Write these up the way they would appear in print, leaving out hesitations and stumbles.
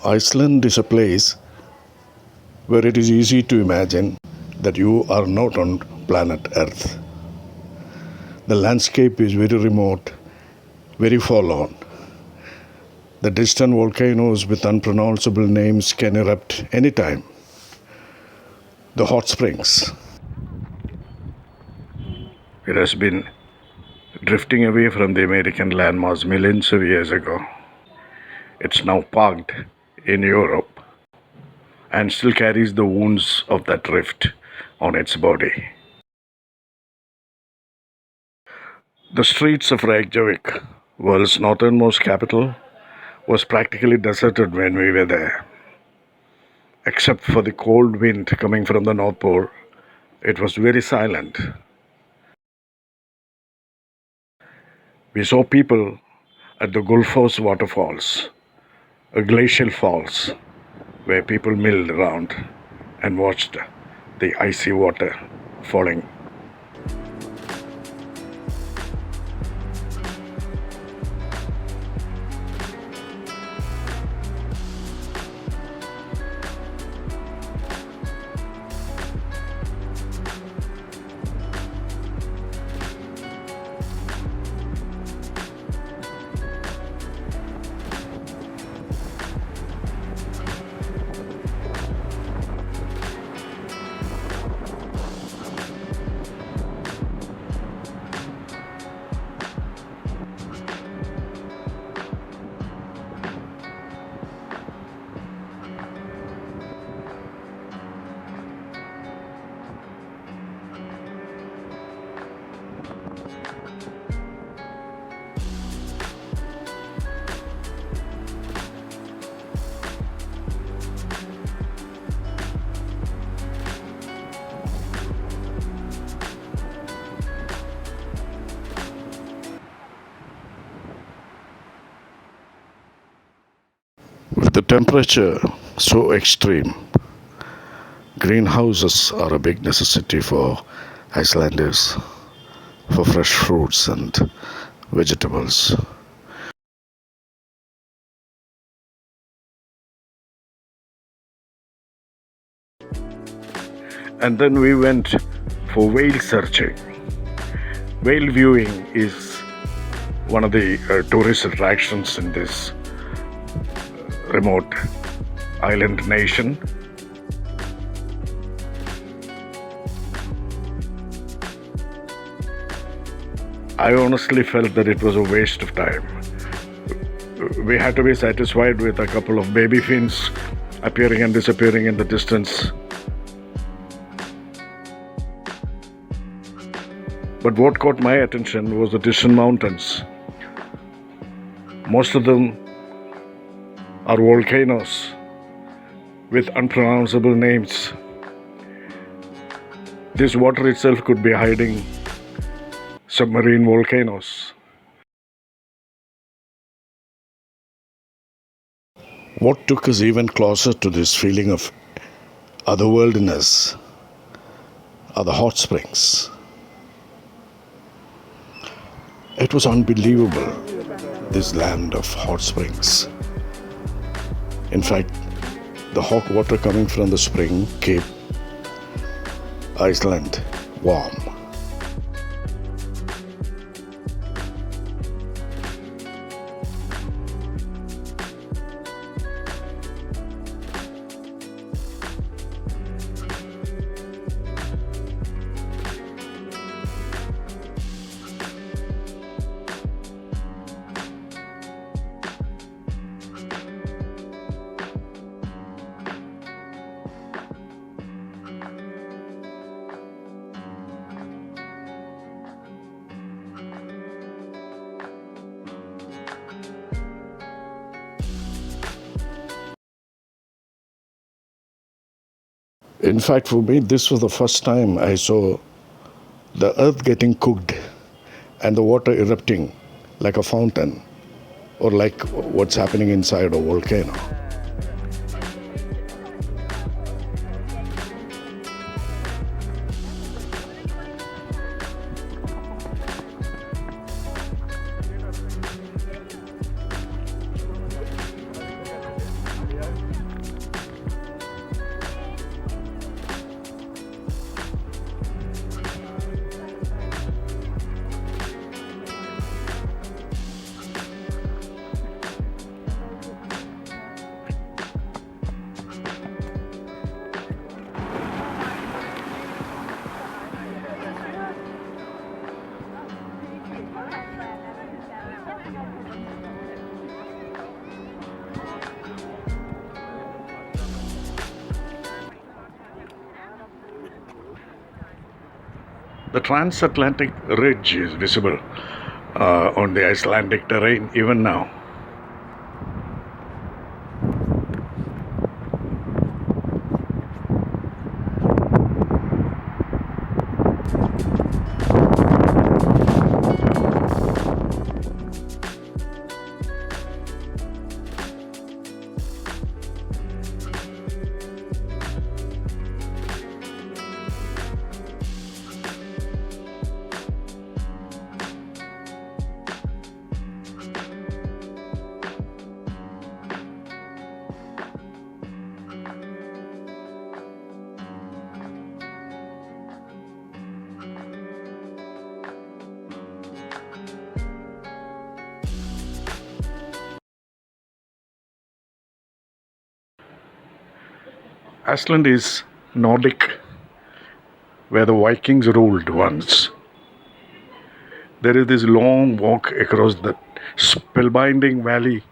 Iceland is a place where it is easy to imagine that you are not on planet Earth. The landscape is very remote, very forlorn. The distant volcanoes with unpronounceable names can erupt anytime. The hot springs. It has been drifting away from the American landmass millions of years ago. It's now parked in Europe and still carries the wounds of that drift on its body. The streets of Reykjavik, world's northernmost capital, was practically deserted when we were there. Except for the cold wind coming from the North Pole, it was very silent. We saw people at the Gullfoss waterfalls, a glacial falls where people milled around and watched the icy water falling. With the temperature so extreme, greenhouses are a big necessity for Icelanders for fresh fruits and vegetables. And then we went for whale searching. Whale viewing is one of the tourist attractions in this remote island nation. I honestly felt that it was a waste of time. We had to be satisfied with a couple of baby fins appearing and disappearing in the distance. But what caught my attention was the distant mountains. Most of them are volcanoes with unpronounceable names. This water itself could be hiding submarine volcanoes. What took us even closer to this feeling of otherworldliness are the hot springs. It was unbelievable, this land of hot springs. In fact, the hot water coming from the spring kept Iceland warm. In fact, for me, this was the first time I saw the earth getting cooked and the water erupting like a fountain or like what's happening inside a volcano. The transatlantic ridge is visible on the Icelandic terrain even now. Iceland is Nordic, where the Vikings ruled once. There is this long walk across the spellbinding valley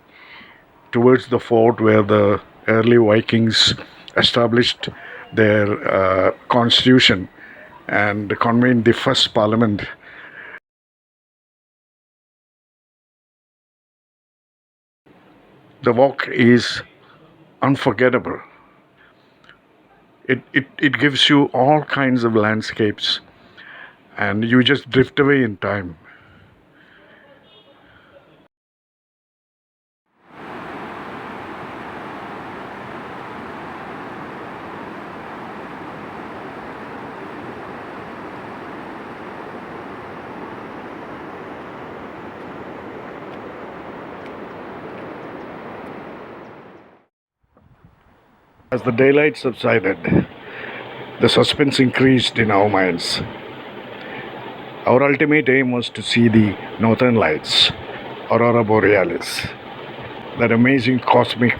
towards the fort where the early Vikings established their constitution and convened the first parliament. The walk is unforgettable. It gives you all kinds of landscapes and you just drift away in time. As the daylight subsided, the suspense increased in our minds. Our ultimate aim was to see the northern lights, Aurora Borealis, that amazing cosmic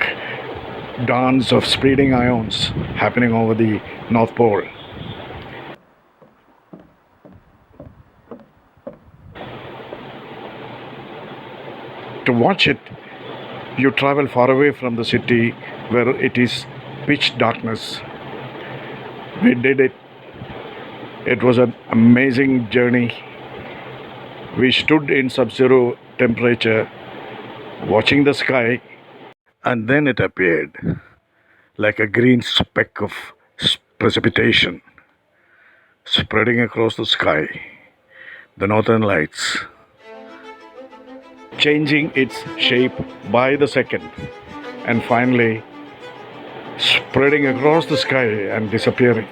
dance of speeding ions happening over the North Pole. To watch it, you travel far away from the city where it is pitch darkness. We did it. It was an amazing journey. We stood in sub-zero temperature watching the sky, and then it appeared like a green speck of precipitation spreading across the sky, the northern lights, changing its shape by the second, and finally spreading across the sky and disappearing.